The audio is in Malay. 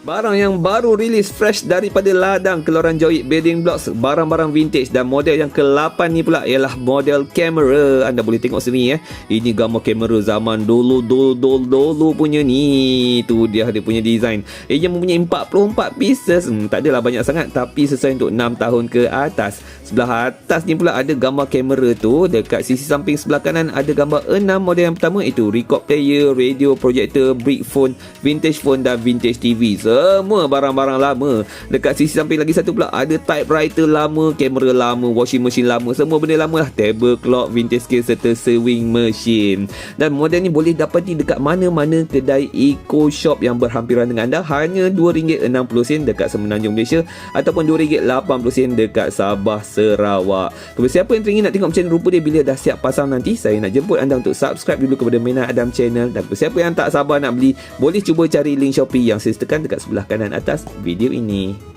Barang yang baru rilis fresh daripada ladang keluaran Joy Building Blocks, barang-barang vintage, dan model yang ke-8 ni pula ialah model kamera. Anda boleh tengok sini Ini gambar kamera zaman dulu punya ni. Tu dia punya design. Ia mempunyai 44 pieces. Tak adalah banyak sangat tapi sesuai untuk 6 tahun ke atas. Sebelah atas ni pula ada gambar kamera tu. Dekat sisi samping sebelah kanan ada gambar 6 model yang pertama, itu record player, radio, projector, brick phone, vintage phone dan vintage TV. Semua barang-barang lama. Dekat sisi samping lagi satu pula ada typewriter lama, kamera lama, washing machine lama. Semua benda lama lah. Table clock, vintage scale serta sewing machine. Dan model ni boleh dapati dekat mana-mana kedai eco shop yang berhampiran dengan anda. Hanya RM2.60 dekat Semenanjung Malaysia ataupun RM2.80 dekat Sabah Sarawak. Kepada siapa yang teringin nak tengok macam rupa dia bila dah siap pasang nanti, saya nak jemput anda untuk subscribe dulu kepada Mainan Adam Channel. Dan kepada siapa yang tak sabar nak beli, boleh cuba cari link Shopee yang saya sertakan dekat sebelah kanan atas video ini.